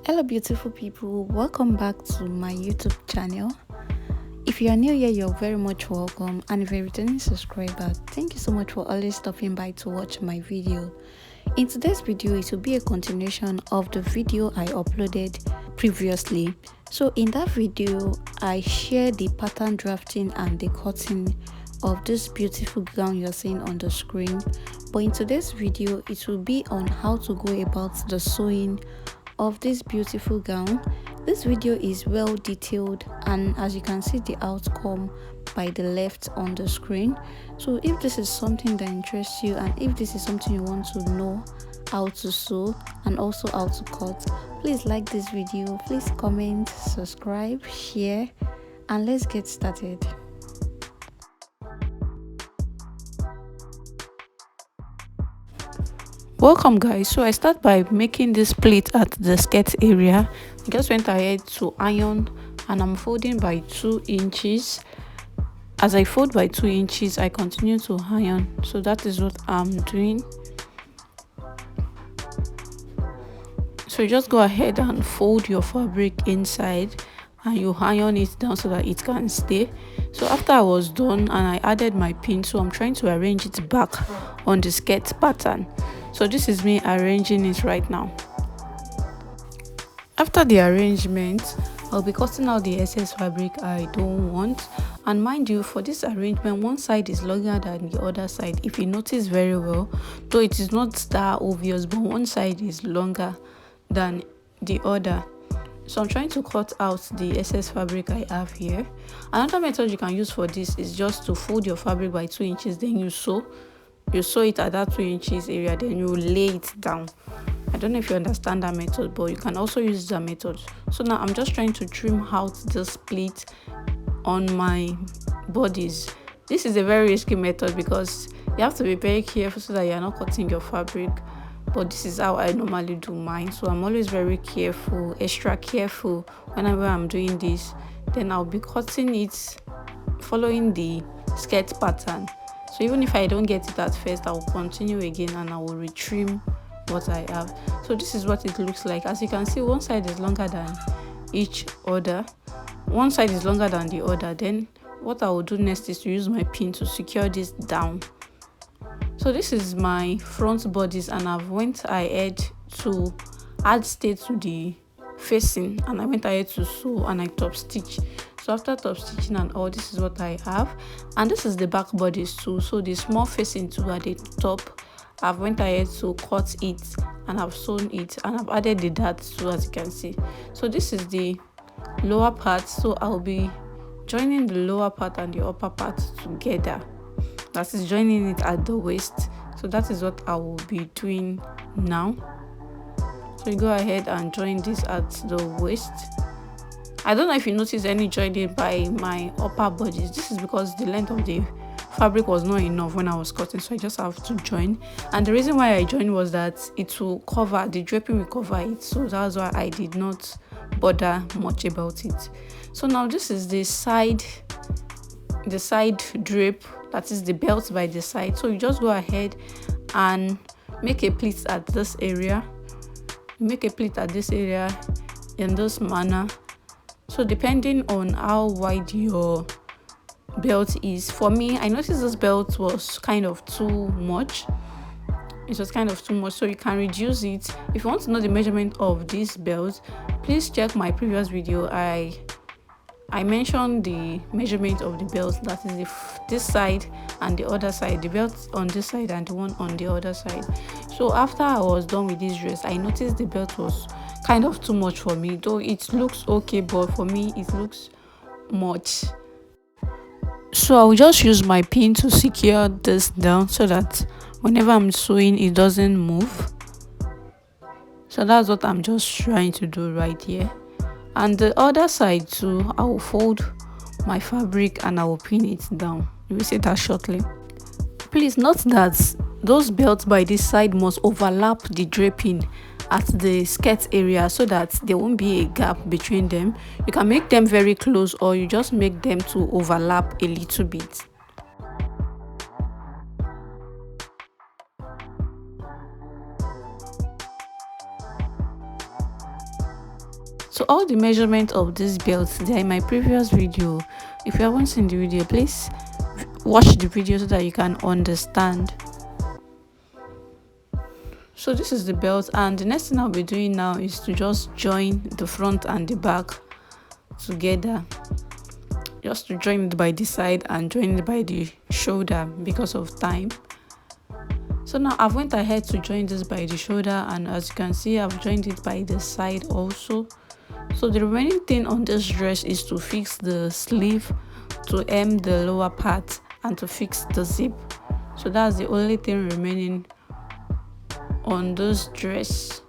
Hello beautiful people, welcome back to my YouTube channel. If you are new here, you're very much welcome, and if you're a returning subscriber, thank you so much for always stopping by to watch my video. In today's video, it will be a continuation of the video I uploaded previously. So in that video, I shared the pattern drafting and the cutting of this beautiful gown you're seeing on the screen, but in today's video it will be on how to go about the sewing of this beautiful gown. This video is well detailed, and as you can see the outcome by the left on the screen. So if this is something that interests you, and if this is something you want to know how to sew and also how to cut, please like this video, please comment, subscribe, share, and let's get started. Welcome guys. So I start by making this pleat at the skirt area. I just went ahead to iron, and I'm folding by 2 inches. As I fold by 2 inches, I continue to iron. So that is what I'm doing. So you just go ahead and fold your fabric inside and you iron it down so that it can stay. So after I was done and I added my pin, so I'm trying to arrange it back on the skirt pattern. So this is me arranging it right now. After the arrangement, I'll be cutting out the excess fabric I don't want. And mind you, for this arrangement, one side is longer than the other side. If you notice very well, though it is not that obvious, but one side is longer than the other. So I'm trying to cut out the excess fabric I have here. Another method you can use for this is just to fold your fabric by 2 inches, then you sew it at that 2 inches area, then you lay it down. I don't know if you understand that method, but you can also use that method. So now I'm just trying to trim out this pleat on my bodies. This is a very risky method because you have to be very careful so that you're not cutting your fabric, but this is how I normally do mine. So I'm always very careful, extra careful whenever I'm doing this. Then I'll be cutting it following the skirt pattern. So even if I don't get it at first, I will continue again and I will retrim what I have. So this is what it looks like. As you can see, one side is longer than each other. One side is longer than the other. Then what I will do next is to use my pin to secure this down. So this is my front bodies, and I've went ahead to add stay to the facing, and I went ahead to sew and I top stitch. So after top stitching and all, this is what I have, and this is the back bodies too. So the small facing too at the top, I've went ahead to cut it and I've sewn it, and I've added the darts too, as you can see. So this is the lower part, so I'll be joining the lower part and the upper part together. That is joining it at the waist. So that is what I will be doing now. So you go ahead and join this at the waist. I don't know if you notice any joining by my upper bodies. This is because the length of the fabric was not enough when I was cutting, so I just have to join. And the reason why I joined was that it will cover, the draping will cover it. So that's why I did not bother much about it. So now this is the side drape, that is the belt by the side. So you just go ahead and make a pleat at this area. Make a pleat at this area in this manner. So depending on how wide your belt is, for me, I noticed this belt was kind of too much. It was kind of too much, so you can reduce it. If you want to know the measurement of this belt, please check my previous video. I mentioned the measurement of the belt, that is this side and the other side, the belt on this side and the one on the other side. So after I was done with this dress, I noticed the belt was kind of too much for me, though it looks okay, but for me it looks much. So I'll just use my pin to secure this down so that whenever I'm sewing it doesn't move. So that's what I'm just trying to do right here. And the other side too, I will fold my fabric and I will pin it down. You will see that shortly. Please note that those belts by this side must overlap the draping at the skirt area so that there won't be a gap between them. You can make them very close, or you just make them to overlap a little bit. So all the measurement of this belt, they are in my previous video. If you haven't seen the video, please watch the video so that you can understand. So this is the belt, and the next thing I'll be doing now is to just join the front and the back together, just to join it by the side and join it by the shoulder because of time. So now I've went ahead to join this by the shoulder, and as you can see, I've joined it by the side also. So the remaining thing on this dress is to fix the sleeve, to hem the lower part, and to fix the zip. So that's the only thing remaining on this dress.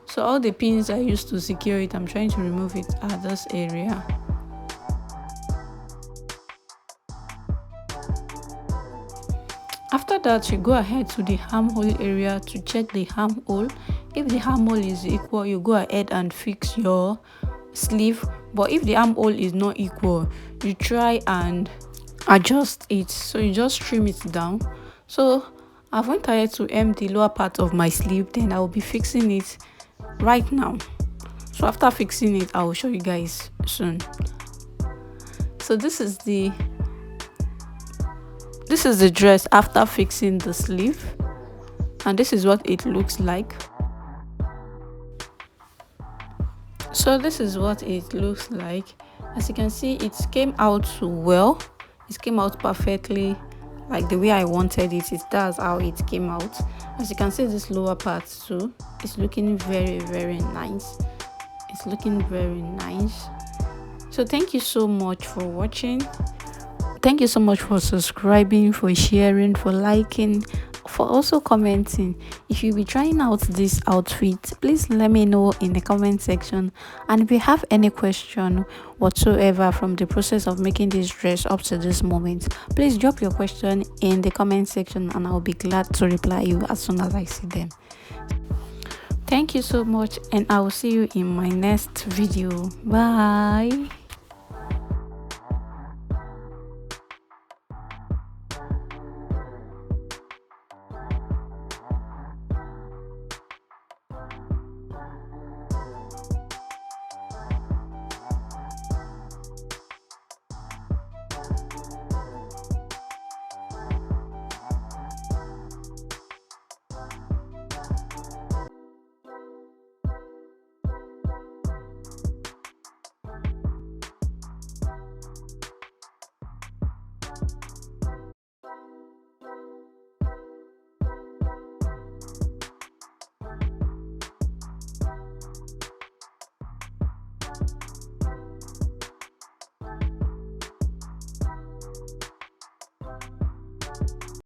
So all the pins I used to secure it, I'm trying to remove it at this area. After that, you go ahead to the armhole area to check the armhole. If the armhole is equal, you go ahead and fix your sleeve. But if the armhole is not equal, you try and adjust it. So you just trim it down. So I've went ahead to hem the lower part of my sleeve, then I will be fixing it right now. So after fixing it, I will show you guys soon. So this is the dress after fixing the sleeve, and this is what it looks like. So this is what it looks like. As you can see, it came out well. It came out perfectly, like the way I wanted it. That's how it came out. As you can see, this lower part too, it's looking very, very nice. It's looking very nice. So thank you so much for watching. Thank you so much for subscribing, for sharing, for liking, for also commenting. If you'll be trying out this outfit, please let me know in the comment section. And if you have any question whatsoever from the process of making this dress up to this moment, please drop your question in the comment section, and I'll be glad to reply you as soon as I see them. Thank you so much, and I will see you in my next video. Bye.